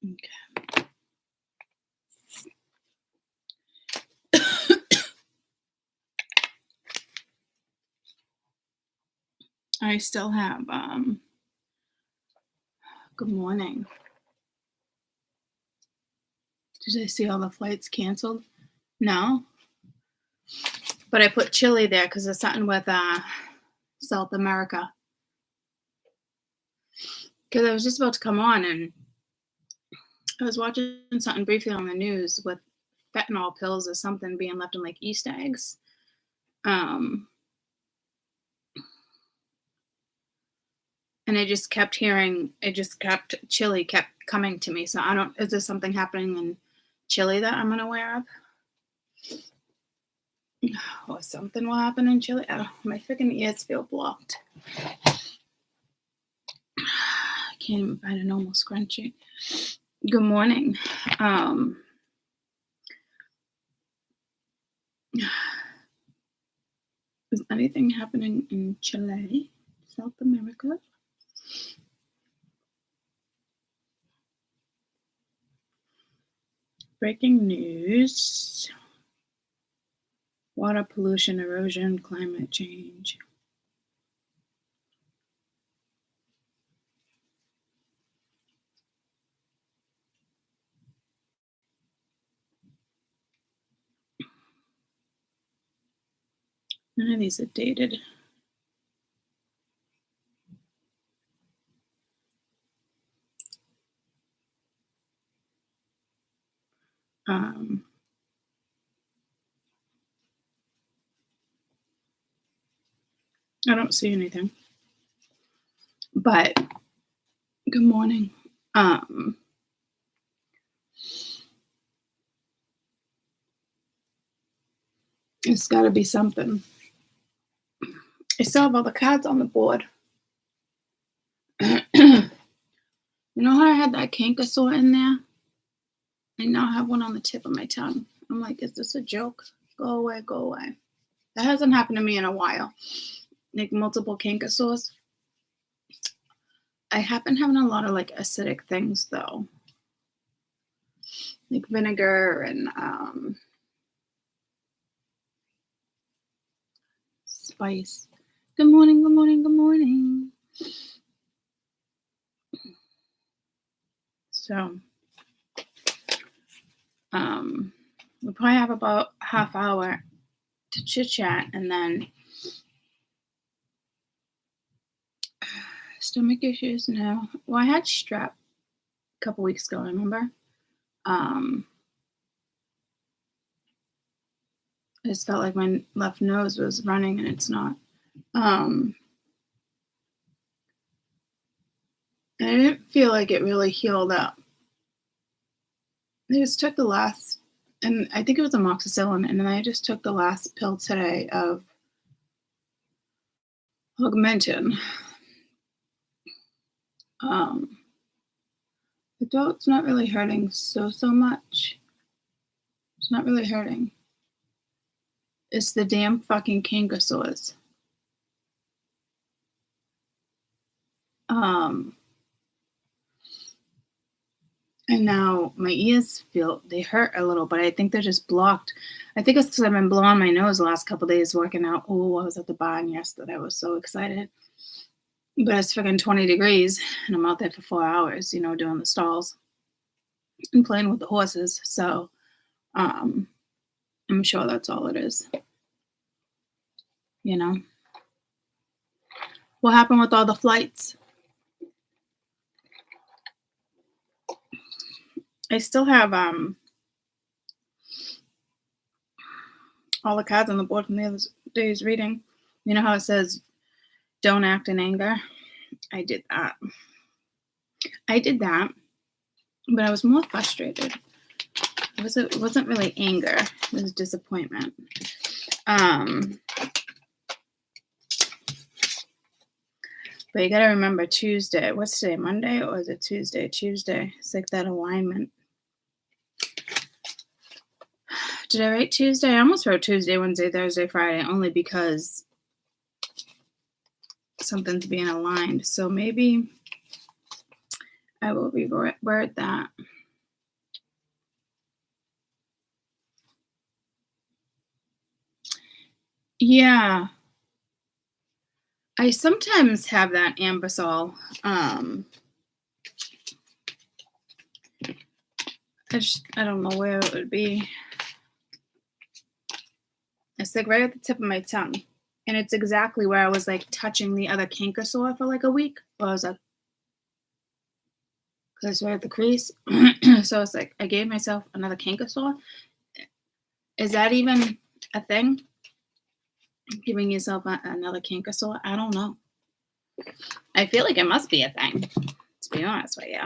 Okay. I still have, good morning. Did I see all the flights canceled? No. But I put Chile there because there's something with South America. Because I was just about to come on and I was watching something briefly on the news with fentanyl pills or something being left in like Easter eggs. And I just kept hearing, Chile kept coming to me. So is there something happening in Chile that I'm unaware of? Or something will happen in Chile? Oh, my freaking ears feel blocked. I can't even find a normal scrunchie. Good morning. Is anything happening in Chile, South America? Breaking news. Water pollution, erosion, climate change. None of these are dated. I don't see anything. But good morning. It's got to be something. I still have all the cards on the board. You know how I had that canker in there? I now have one on the tip of my tongue. I'm like, is this a joke? Go away, go away. That hasn't happened to me in a while. Like multiple canker sores. I have been having a lot of like acidic things though. Like vinegar and spice. Good morning, good morning, good morning. So we'll probably have about half hour to chit chat and then stomach issues now. Well, I had strep a couple weeks ago, remember? I just felt like my left nose was running and it's not. I didn't feel like it really healed up. I just took the last, and I think it was amoxicillin, and then I just took the last pill today of Augmentin. The throat's not really hurting so much. It's not really hurting. It's the damn fucking canker sores. And now my ears they hurt a little, but I think they're just blocked. I think it's because I've been blowing my nose the last couple of days working out. Oh, I was at the barn yesterday. I was so excited. But it's freaking 20 degrees and I'm out there for 4 hours, doing the stalls and playing with the horses. So I'm sure that's all it is. What happened with all the flights? I still have all the cards on the board from the other day's reading. You know how it says, don't act in anger? I did that. But I was more frustrated. It wasn't really anger. It was disappointment. But you got to remember Tuesday. What's today? Monday? Or is it Tuesday? Tuesday. It's like that alignment. Did I write Tuesday? I almost wrote Tuesday, Wednesday, Thursday, Friday, only because something's being aligned. So maybe I will reword that. Yeah. I sometimes have that ambisol. I don't know where it would be. It's like right at the tip of my tongue. And it's exactly where I was like touching the other canker sore for like a week. Well, I was like, because right at the crease. So it's like I gave myself another canker sore. Is that even a thing? Giving yourself another canker sore? I don't know. I feel like it must be a thing, to be honest with you.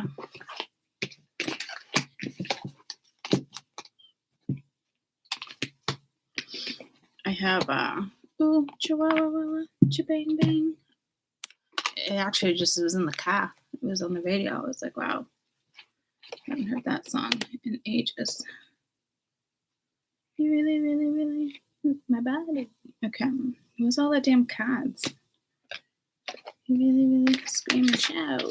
I have Chihuahua, Chibang Bang. It actually just was in the car. It was on the radio. I was like, wow, I haven't heard that song in ages. You really, really, really, my body. Okay, where's all the damn cards? You really, really scream and shout.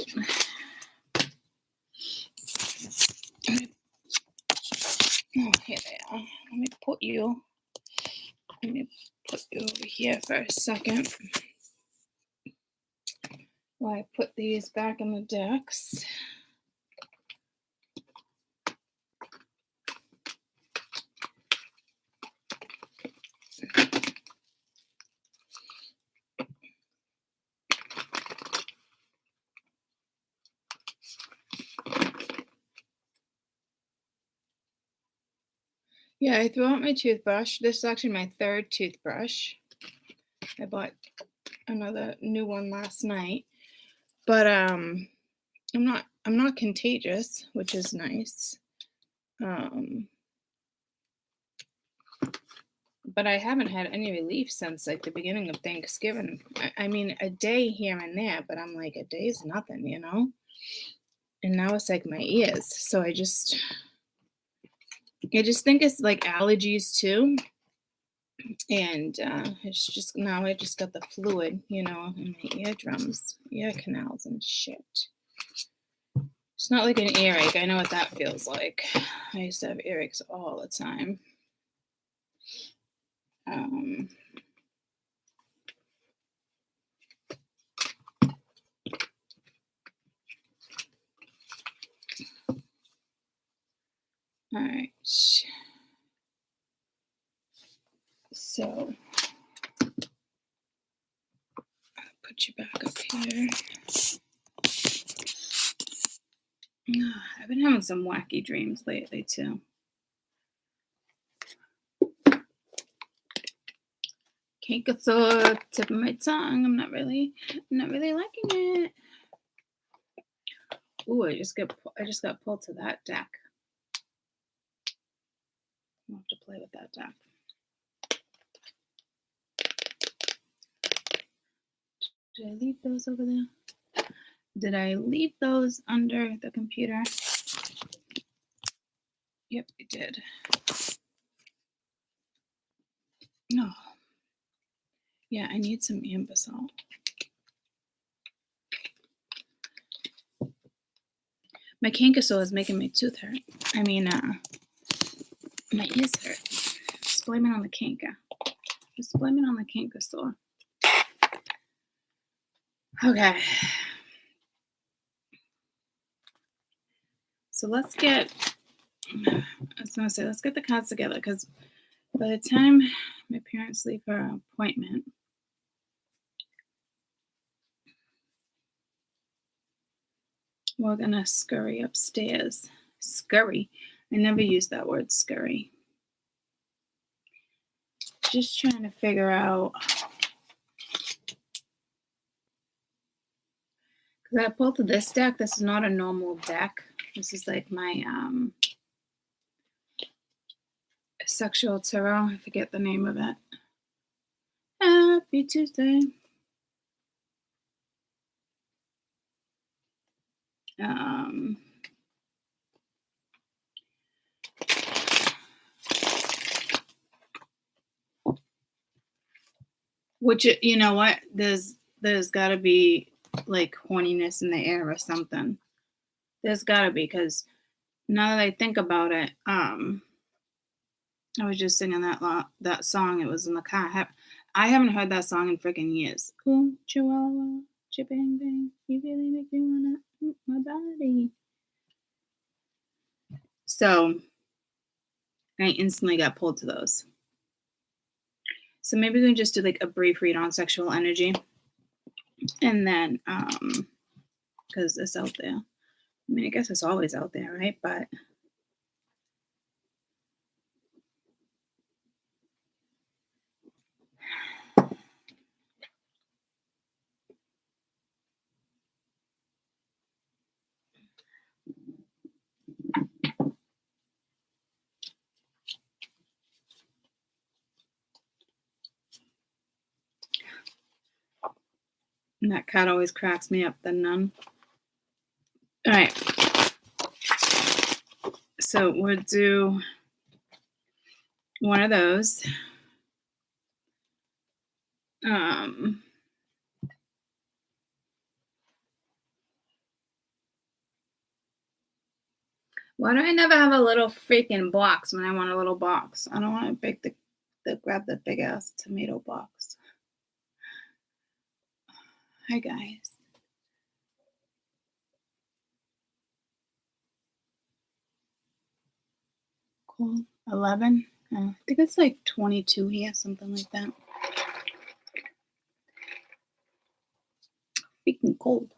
Oh, here they are. Let me put you over here for a second while I put these back in the decks. Yeah, I threw out my toothbrush. This is actually my third toothbrush. I bought another new one last night. But I'm not contagious, which is nice. But I haven't had any relief since like the beginning of Thanksgiving. I mean, a day here and there, but I'm like, a day's nothing, you know? And now it's like my ears. So I just think it's like allergies too. And it's just, now I just got the fluid, you know, in my eardrums, ear canals and shit. It's not like an earache. I know what that feels like. I used to have earaches all the time. All right. So I'll put you back up here. I've been having some wacky dreams lately too. Canker sore, tip of my tongue. I'm not really liking it. Ooh, I just got pulled to that deck. I'll have to play with that deck. Did I leave those over there? Did I leave those under the computer? Yep, I did. No. Oh. Yeah, I need some ambisol. My canker sore is making my tooth hurt. I mean, my ears hurt. Just blame it on the canker. Just blame it on the canker sore. Okay. So let's get the cards together, because by the time my parents leave for an appointment, We're going to scurry upstairs. Scurry. I never use that word, scurry. Just trying to figure out. Because I pulled this deck. This is not a normal deck. This is like my sexual tarot. I forget the name of it. Happy Tuesday. Which, you know what? There's got to be like horniness in the air or something. There's got to be, because now that I think about it, I was just singing that song. It was in the car. I haven't heard that song in freaking years. Ooh, Chihuahua, bang bang, you really make me wanna eat my body. So I instantly got pulled to those. So maybe we can just do like a brief read on sexual energy, and then because it's out there. I mean, I guess it's always out there, right? But and that cat always cracks me up, the nun. All right. So we'll do one of those. Why do I never have a little freaking box when I want a little box? I don't want to grab the big ass tomato box. Hi guys. Cool. 11. I think it's like 22 here, something like that. Freaking cold.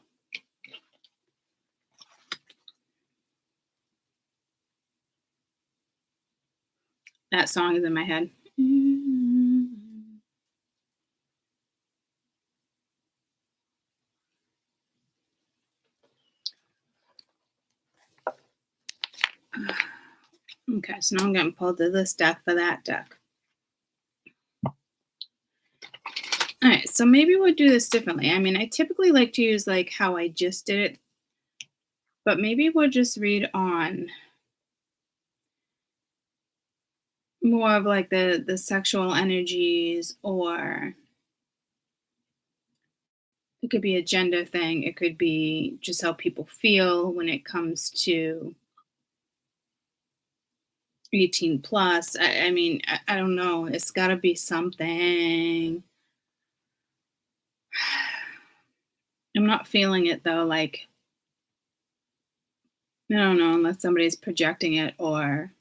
That song is in my head. Okay, so now I'm getting pulled to this deck for that deck. All right, so maybe we'll do this differently. I mean, I typically like to use like how I just did it, but maybe we'll just read on more of like the sexual energies, or it could be a gender thing. It could be just how people feel when it comes to 18 plus. I mean, I don't know. It's got to be something. I'm not feeling it though. Like, I don't know, unless somebody's projecting it, or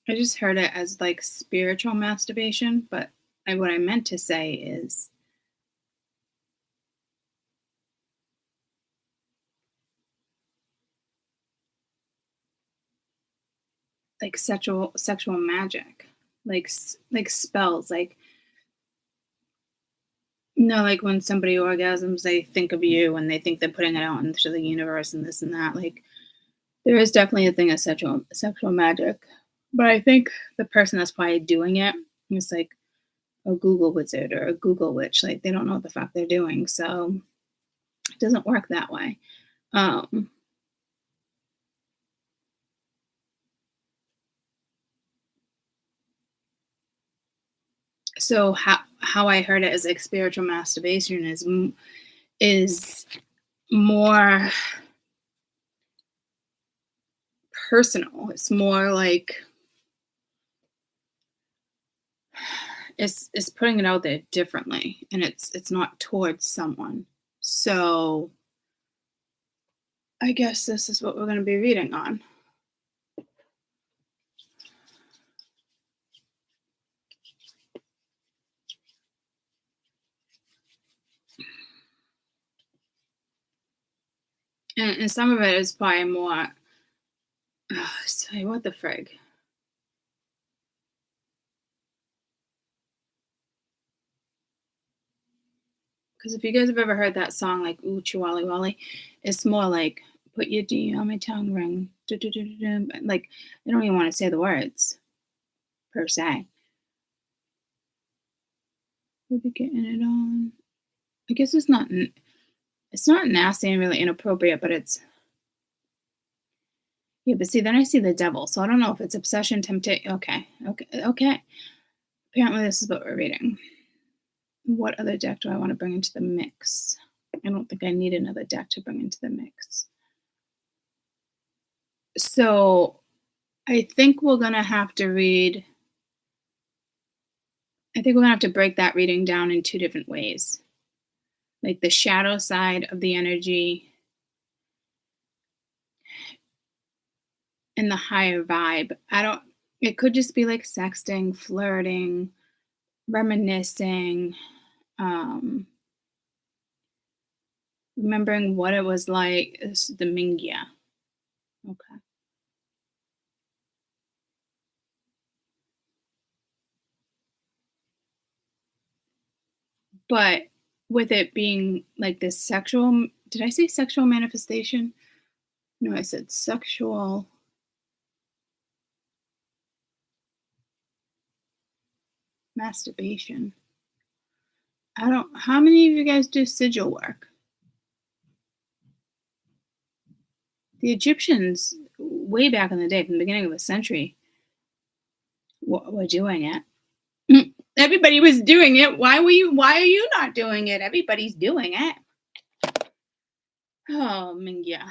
I just heard it as like spiritual masturbation, but what I meant to say is like sexual magic, like spells, like, like when somebody orgasms, they think of you and they think they're putting it out into the universe and this and that. Like, there is definitely a thing of sexual magic, but I think the person that's probably doing it is like a Google wizard or a Google witch. Like, they don't know what the fuck they're doing, so it doesn't work that way. So how I heard it as like spiritual masturbation is more personal. It's more like it's putting it out there differently, and it's not towards someone. So I guess this is what we're going to be reading on. And some of it is probably more, say, what the frig? Because if you guys have ever heard that song, like "Ooh Chiwali Wally," it's more like "Put your D on my tongue ring." Like, I don't even want to say the words per se. We'll be getting it on. I guess it's not nasty and really inappropriate, but it's yeah. But see, then I see the devil, so I don't know if it's obsession, temptation. Okay, okay, okay. Apparently, this is what we're reading. What other deck do I want to bring into the mix? I don't think I need another deck to bring into the mix. So I think we're gonna have to read. I think we're gonna have to break that reading down in two different ways, like the shadow side of the energy and the higher vibe. I don't. It could just be like sexting, flirting, reminiscing, um, remembering what it was like. This is the Mingya. Okay. But with it being like this sexual, did I say sexual manifestation? No, I said sexual masturbation. I don't, how many of you guys do sigil work? The Egyptians, way back in the day, from the beginning of the century, were doing it. Everybody was doing it. Why are you not doing it? Everybody's doing it. Oh, Mingya.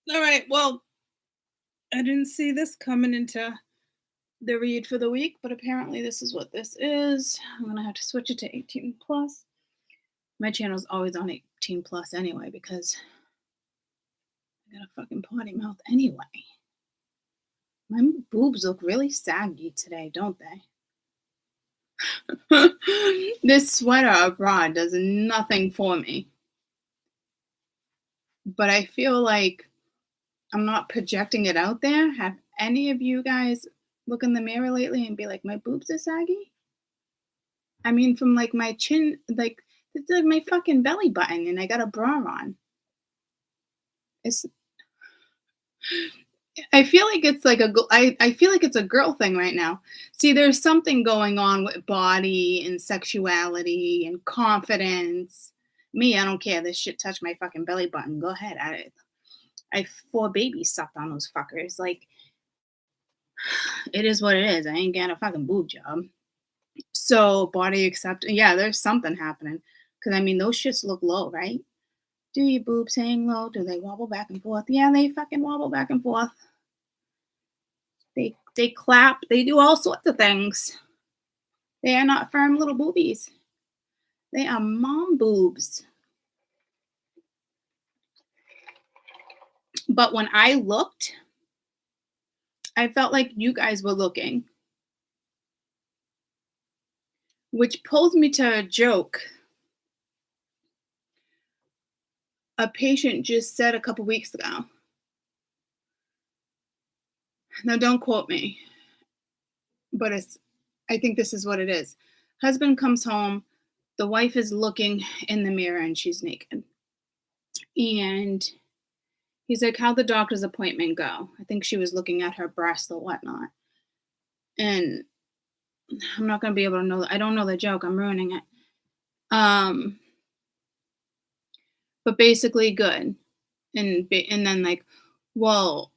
All right. Well, I didn't see this coming into the read for the week, but apparently this is what this is. I'm gonna have to switch it to 18 plus. My channel's always on 18 plus anyway because I got a fucking potty mouth anyway. My boobs look really saggy today, don't they? This sweater abroad does nothing for me. But I feel like I'm not projecting it out there. Have any of you guys look in the mirror lately and be like, my boobs are saggy? I mean, from like my chin, like it's like my fucking belly button, and I got a bra on. It's. I feel like it's like I feel like it's a girl thing right now. See, there's something going on with body and sexuality and confidence. Me, I don't care. This shit touched my fucking belly button. Go ahead. I 4 babies sucked on those fuckers. Like, it is what it is. I ain't getting a fucking boob job. So body accept. Yeah, there's something happening. Cause I mean, those shits look low, right? Do your boobs hang low? Do they wobble back and forth? Yeah, they fucking wobble back and forth. They clap. They do all sorts of things. They are not firm little boobies. They are mom boobs. But when I looked, I felt like you guys were looking, which pulls me to a joke a patient just said a couple weeks ago. Now, don't quote me, but I think this is what it is. Husband comes home, the wife is looking in the mirror and she's naked. And he's like, how'd the doctor's appointment go? I think she was looking at her breast or whatnot. And I'm not going to be able to know. I don't know the joke. I'm ruining it. But basically good. And then like, well,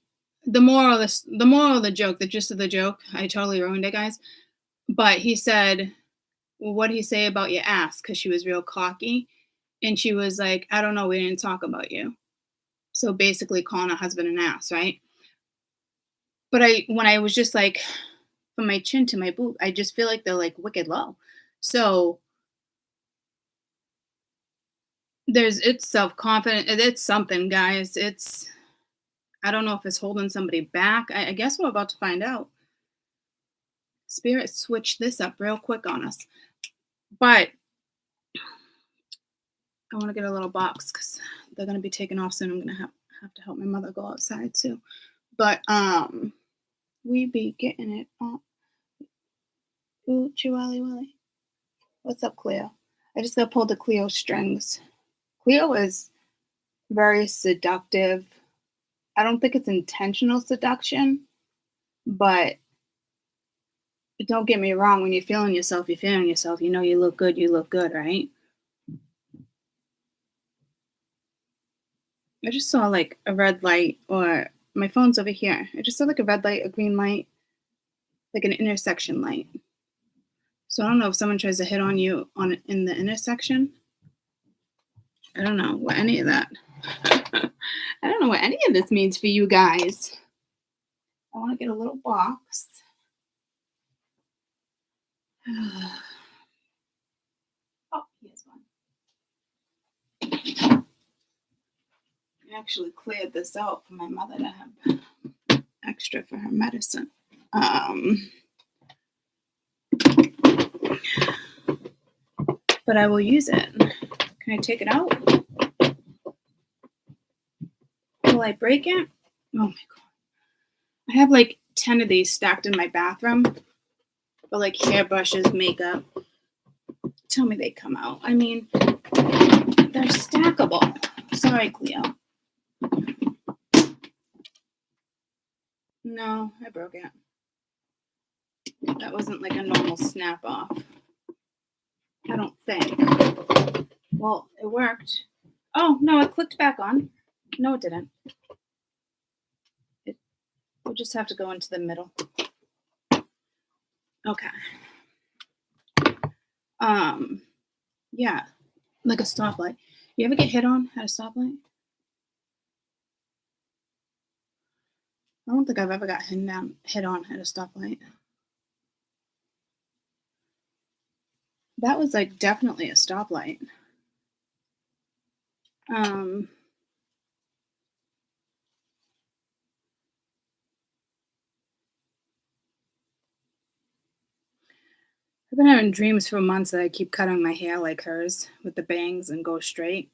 the moral of the joke, the gist of the joke, I totally ruined it, guys. But he said, well, what'd he say about your ass? Because she was real cocky. And she was like, I don't know, we didn't talk about you. So basically calling a husband an ass, right? But when I was just like, from my chin to my boob, I just feel like they're like wicked low. So it's self-confident. It's something, guys. I don't know if it's holding somebody back. I guess we're about to find out. Spirit switched this up real quick on us. But I want to get a little box because they're going to be taken off soon. I'm going to have to help my mother go outside too. But we be getting it on. Ooh, Chihuahua Willie. What's up, Cleo? I just got pulled the Cleo strings. Cleo is very seductive. I don't think it's intentional seduction, but don't get me wrong. When you're feeling yourself, you're feeling yourself. You know you look good, right? I just saw like a red light, or my phone's over here. I just saw like a red light, a green light, like an intersection light. So I don't know if someone tries to hit on you in the intersection. I don't know what any of that. I don't know what any of this means for you guys. I want to get a little box. Oh, here's one. I actually cleared this out for my mother to have extra for her medicine. But I will use it. Can I take it out? Will I break it? Oh my god. I have like 10 of these stacked in my bathroom. For like hairbrushes, makeup. Tell me they come out. I mean, they're stackable. Sorry, Cleo. No, I broke it. That wasn't like a normal snap off. I don't think. Well, it worked. Oh, no, it clicked back on. No, it didn't. We'll just have to go into the middle. Okay. Yeah, like a stoplight. You ever get hit on at a stoplight? I don't think I've ever got hit on at a stoplight. That was like definitely a stoplight. I've been having dreams for months that I keep cutting my hair like hers with the bangs and go straight,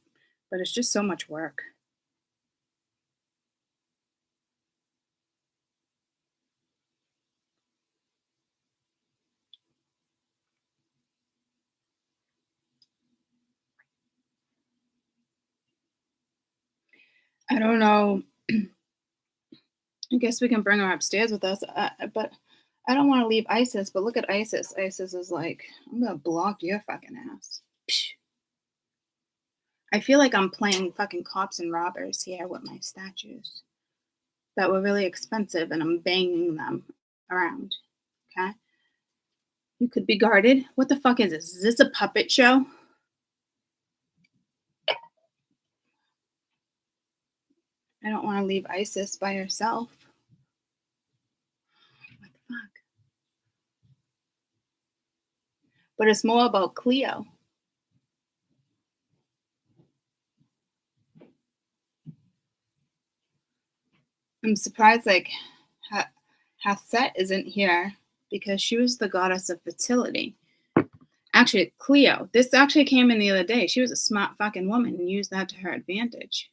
but it's just so much work. I don't know. I guess we can bring her upstairs with us, but I don't want to leave Isis. But look at Isis. Isis is like, I'm gonna block your fucking ass. Psh. I feel like I'm playing fucking cops and robbers here with my statues that were really expensive, and I'm banging them around. Okay, you could be guarded. What the fuck is this? Is this a puppet show? I don't want to leave Isis by herself. What the fuck? But it's more about Cleo. I'm surprised like Haset isn't here because she was the goddess of fertility. Actually, Cleo, this actually came in the other day. She was a smart fucking woman and used that to her advantage.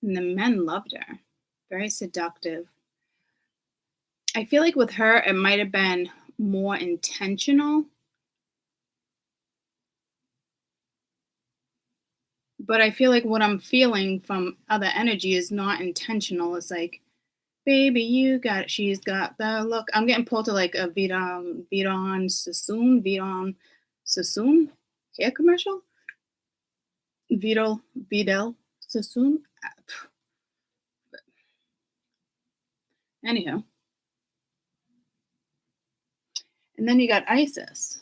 And the men loved her. Very seductive. I feel like with her, it might have been more intentional. But I feel like what I'm feeling from other energy is not intentional. It's like, baby, you got it. She's got the look. I'm getting pulled to like a Vidal Sassoon hair commercial. Vidal Sassoon. Anyhow. And then you got Isis.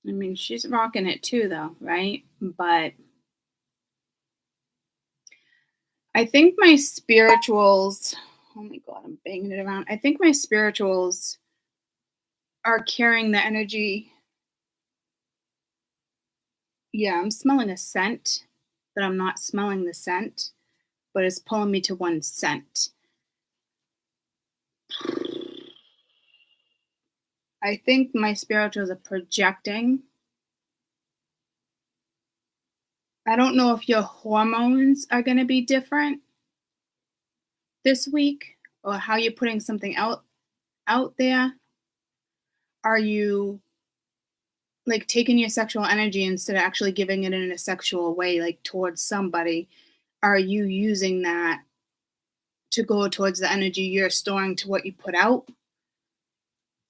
I mean, she's rocking it too, though, right? But I think my spirituals, oh my God, I'm banging it around. I think my spirituals are carrying the energy. Yeah, I'm smelling a scent, but I'm not smelling the scent, but it's pulling me to one scent. I think my spirituals are projecting. I don't know if your hormones are going to be different this week or how you're putting something out there. Are you like taking your sexual energy instead of actually giving it in a sexual way, like towards somebody? Are you using that to go towards the energy you're storing to what you put out?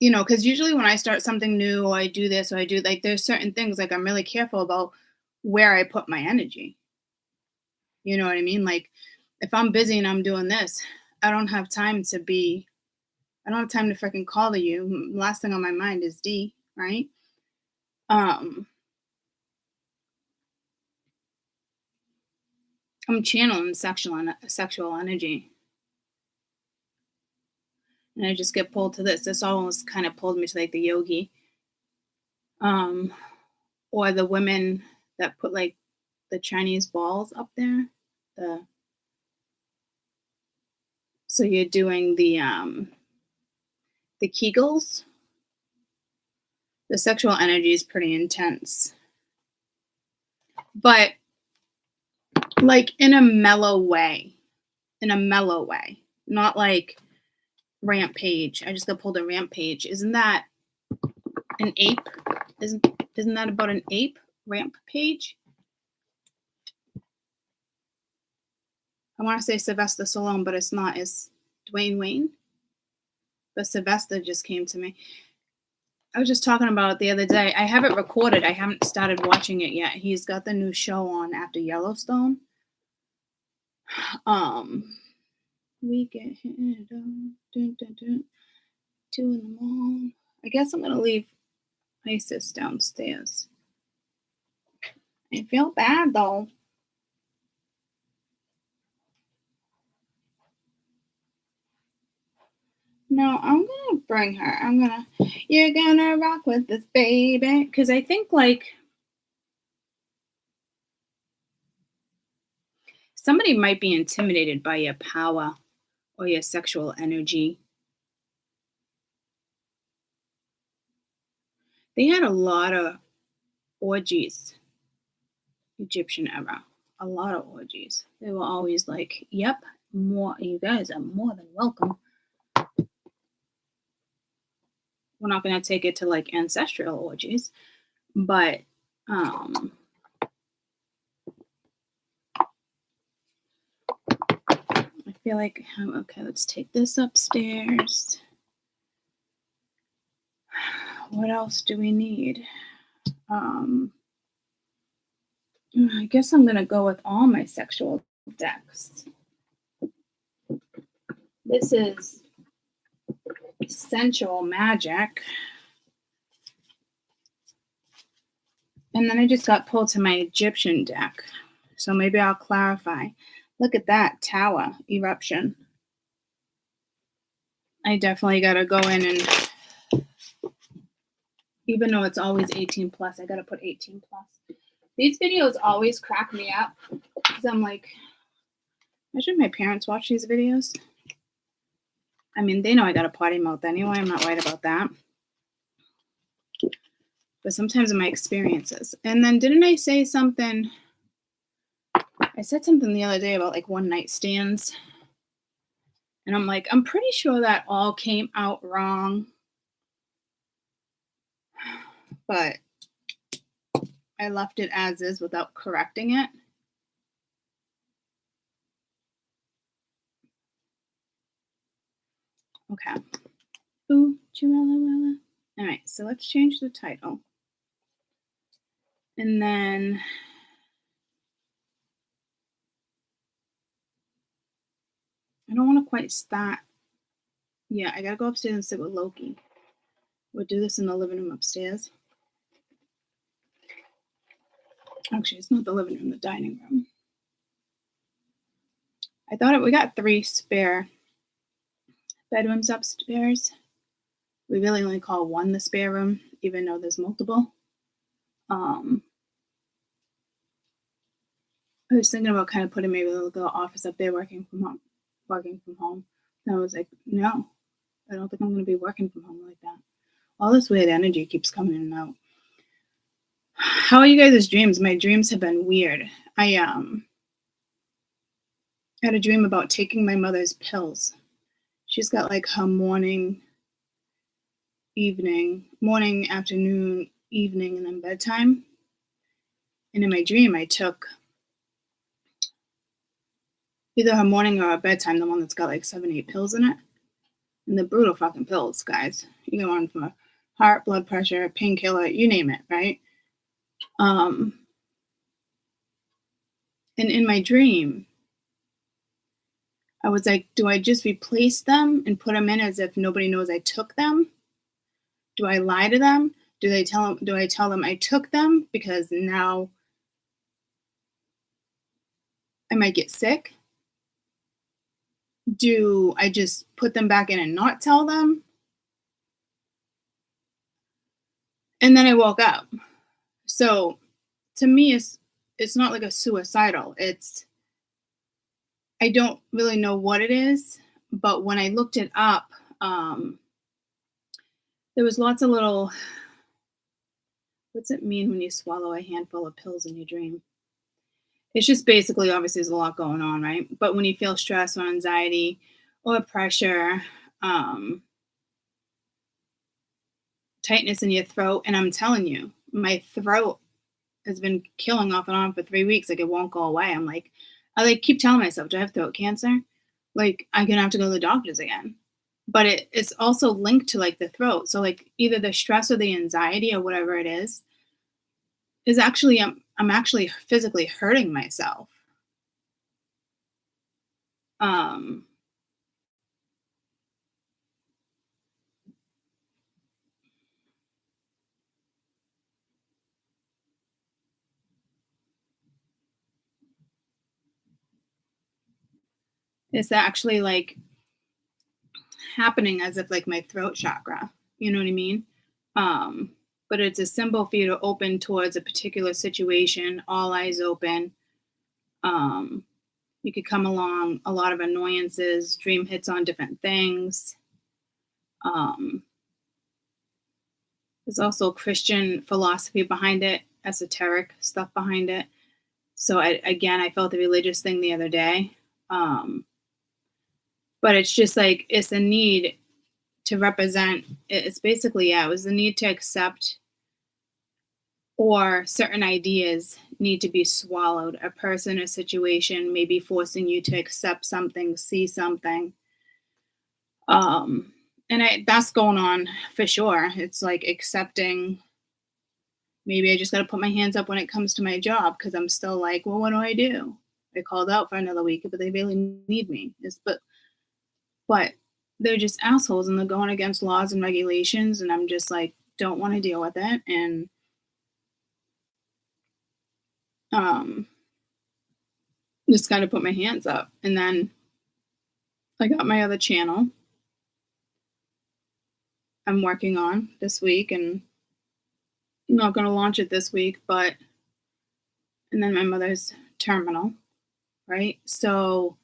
You know, because usually when I start something new or I do this or I do like there's certain things like I'm really careful about where I put my energy. You know what I mean? Like if I'm busy and I'm doing this, I don't have time to be I don't have time to freaking call to you. Last thing on my mind is D, right? Um, I'm channeling sexual energy, and I just get pulled to this. This almost kind of pulled me to like the yogi, um, or the women that put like the Chinese balls up there. The So you're doing the Kegels. The sexual energy is pretty intense, but like in a mellow way. In a mellow way, not like Rampage. I just got pulled a Rampage. Isn't that an ape? Isn't that about an ape? Rampage? I want to say Sylvester Stallone, but it's not. It's Dwayne Wayne. But Sylvester just came to me. I was just talking about it the other day. I have it recorded. I haven't started watching it yet. He's got the new show on after Yellowstone. We get hit dun, dun, dun, 2 in the morning. I guess I'm gonna leave Isis downstairs. I feel bad though. No, I'm gonna bring her. You're gonna rock with this baby. Because I think like somebody might be intimidated by your power or your sexual energy. They had a lot of orgies, Egyptian era. A lot of orgies. They were always like, yep, more. You guys are more than welcome. We're not going to take it to like ancestral orgies, but I feel like, okay, let's take this upstairs. What else do we need? I guess I'm going to go with all my sexual decks. This is Sensual Magic. And then I just got pulled to my Egyptian deck. So maybe I'll clarify. Look at that tower eruption. I definitely got to go in and, even though it's always 18 plus, I got to put 18 plus. These videos always crack me up because I'm like, imagine my parents watch these videos. I mean, they know I got a potty mouth anyway. I'm not worried about that. But sometimes in my experiences. And then didn't I say something? I said something the other day about like one night stands. And I'm like, I'm pretty sure that all came out wrong. But I left it as is without correcting it. Okay. Ooh, Chihuahua. All right, so let's change the title. And then I don't want to quite start. Yeah, I gotta go upstairs and sit with Loki. We'll do this in the living room upstairs. Actually, it's not the living room, the dining room. I thought we got 3 spare bedrooms upstairs. We really only call one the spare room, even though there's multiple. I was thinking about kind of putting maybe a little office up there working from home. And I was like, no, I don't think I'm going to be working from home like that. All this weird energy keeps coming in and out. How are you guys' dreams? My dreams have been weird. I had a dream about taking my mother's pills. She's got like her morning, afternoon, evening, and then bedtime. And in my dream, I took either her morning or her bedtime, the one that's got like 7, 8 pills in it. And the brutal fucking pills, guys. You go on for heart, blood pressure, painkiller, you name it, right? And in my dream, I was like, do I just replace them and put them in as if nobody knows I took them? Do I lie to them? Do I tell them I took them because now I might get sick? Do I just put them back in and not tell them? And then I woke up. So to me, it's not like a suicidal. I don't really know what it is, but when I looked it up, there was lots of little. What's it mean when you swallow a handful of pills in your dream? It's just basically, obviously, there's a lot going on, right? But when you feel stress or anxiety or pressure, tightness in your throat, and I'm telling you, my throat has been killing off and on for 3 weeks. Like it won't go away. I like keep telling myself, do I have throat cancer? Like I'm gonna have to go to the doctors again. But it's also linked to like the throat. So like either the stress or the anxiety or whatever it is actually I'm actually physically hurting myself. Um it's actually like happening as if like my throat chakra. You know what I mean? Um, but it's a symbol for you to open towards a particular situation, all eyes open. Um, you could come along a lot of annoyances, dream hits on different things. Um, there's also Christian philosophy behind it, esoteric stuff behind it. So I felt the religious thing the other day. Um, but it's just like it's a need to represent. It's basically it was the need to accept or certain ideas need to be swallowed. A person, a situation may be forcing you to accept something, see something. Um, and that's going on for sure. It's like accepting. Maybe I just got to put my hands up when it comes to my job because I'm still like, well, what do I do? They called out for another week, but they really need me. But they're just assholes and they're going against laws and regulations, and I'm just like, don't want to deal with it. And um, just got to put my hands up. And then I got my other channel I'm working on this week, and I'm not going to launch it this week, and then my mother's terminal, right? So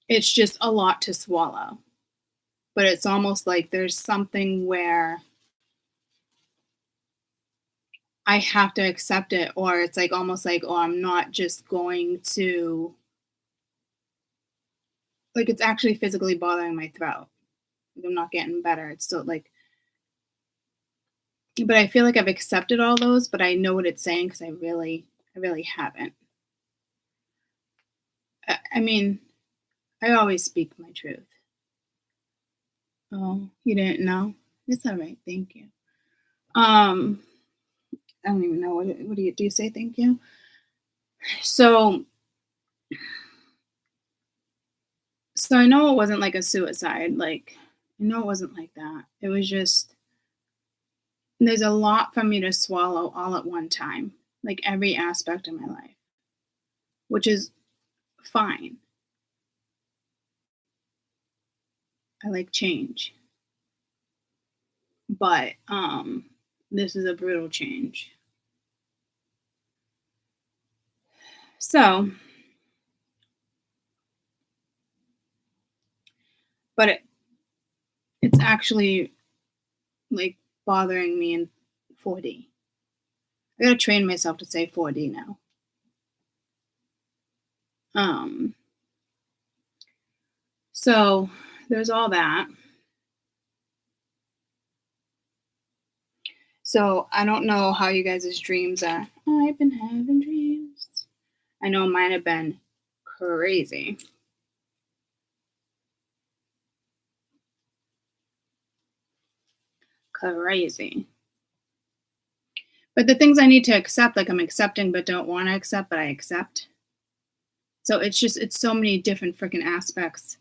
it's just a lot to swallow. But it's almost like there's something where I have to accept it, or it's like almost like, oh, I'm not just going to, like, it's actually physically bothering my throat. Like, I'm not getting better. It's still like, but I feel like I've accepted all those, but I know what it's saying because I really haven't. I mean, I always speak my truth. Oh, you didn't know? It's all right. Thank you. I don't even know what do you say? Thank you. So I know it wasn't like a suicide. Like I know it wasn't like that. It was just there's a lot for me to swallow all at one time, like every aspect of my life, which is fine. I like change. But this is a brutal change. So, but it's actually like bothering me in 4D. I gotta train myself to say 4D now. So there's all that. So I don't know how you guys' dreams are. I've been having dreams. I know mine have been crazy. Crazy. But the things I need to accept, like I'm accepting but don't want to accept, but I accept. So it's so many different freaking aspects.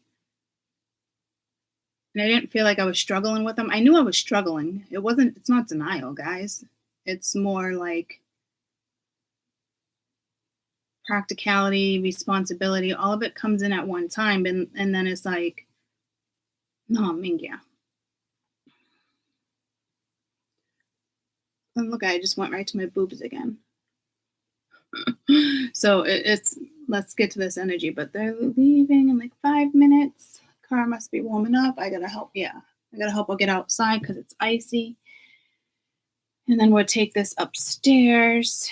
And I didn't feel like I was struggling with them. I knew I was struggling. It's not denial, guys. It's more like practicality, responsibility, all of it comes in at one time. And then it's like, no, Mingya. And look, I just went right to my boobs again. So it's, let's get to this energy. But they're leaving in like 5 minutes. Car must be warming up. I gotta help. Yeah, I gotta help her get outside because it's icy. And then we'll take this upstairs.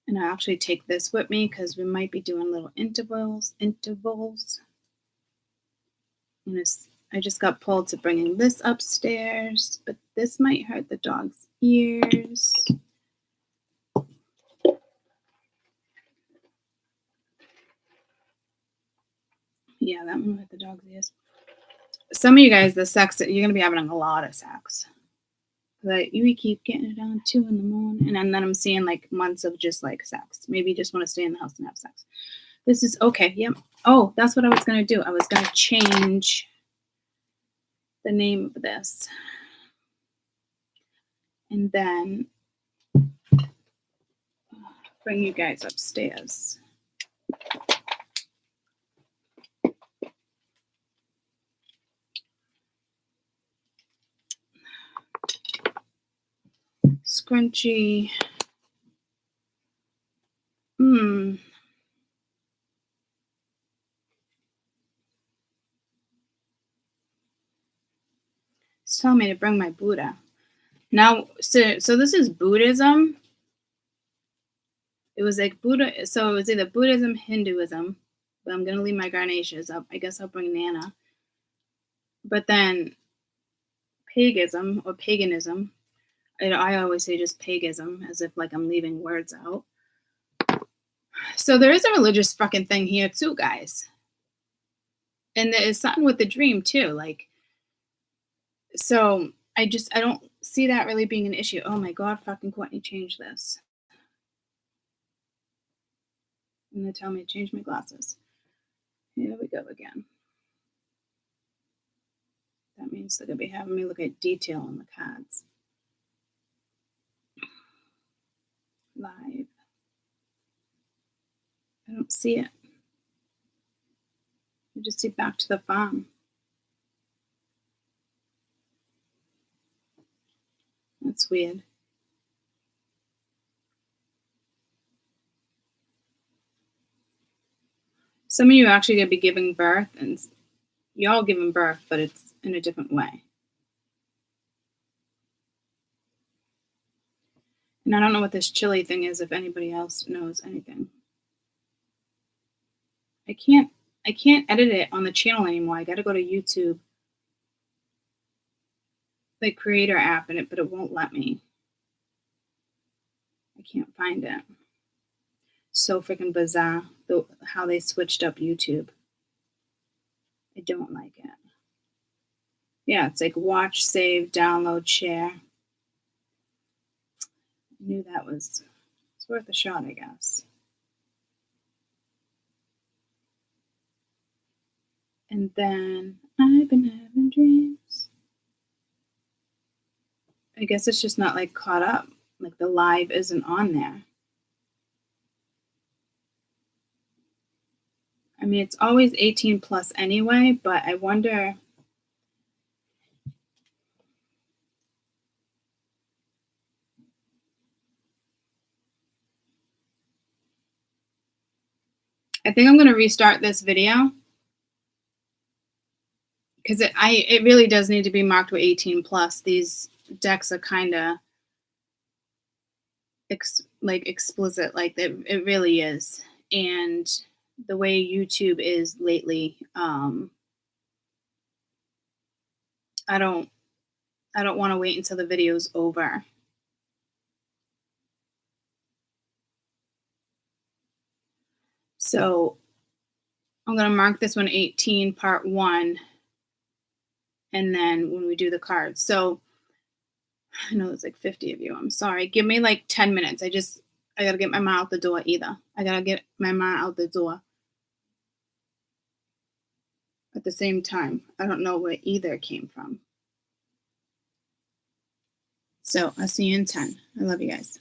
And I'll actually take this with me because we might be doing little intervals. And I just got pulled to bringing this upstairs, but this might hurt the dog's ears. Yeah, that one hurt the dog's ears. Some of you guys, the sex, you're going to be having a lot of sex. Like, you keep getting it on 2 a.m. And then I'm seeing like months of just like sex. Maybe you just want to stay in the house and have sex. This is okay. Yep. Oh, that's what I was going to do. I was going to change the name of this. And then bring you guys upstairs. Scrunchy. It's telling me to bring my Buddha. Now, so this is Buddhism. It was like Buddha. So it was either Buddhism, Hinduism. But I'm going to leave my Ganesha's up. I guess I'll bring Nana. But then paganism or paganism. I always say just paganism as if like I'm leaving words out. So there is a religious fucking thing here too, guys. And there is something with the dream too. Like, so I don't see that really being an issue. Oh my God, fucking Courtney, change this. And they tell me to change my glasses. Here we go again. That means they're going to be having me look at detail on the cards. Live. I don't see it. I just see back to the farm. That's weird. Some of you are actually going to be giving birth, and y'all giving birth, but it's in a different way. And I don't know what this Chile thing is, if anybody else knows anything. I can't edit it on the channel anymore. I got to go to YouTube, the creator app, in it, but it won't let me. I can't find it. So freaking bizarre, how they switched up YouTube. I don't like it. Yeah, it's like watch, save, download, share. I knew that was worth a shot, I guess. And then I've been having dreams. I guess it's just not like caught up. Like the live isn't on there. I mean, it's always 18 plus anyway, but I wonder. I think I'm going to restart this video because it really does need to be marked with 18 plus. These decks are kind of like explicit, like it really is. And the way YouTube is lately, I don't want to wait until the video's over. So I'm going to mark this one 18 part 1, and then when we do the cards. So I know there's like 50 of you. I'm sorry. Give me like 10 minutes. I got to get my mom out the door either. I got to get my mom out the door at the same time. I don't know where either came from. So I'll see you in 10. I love you guys.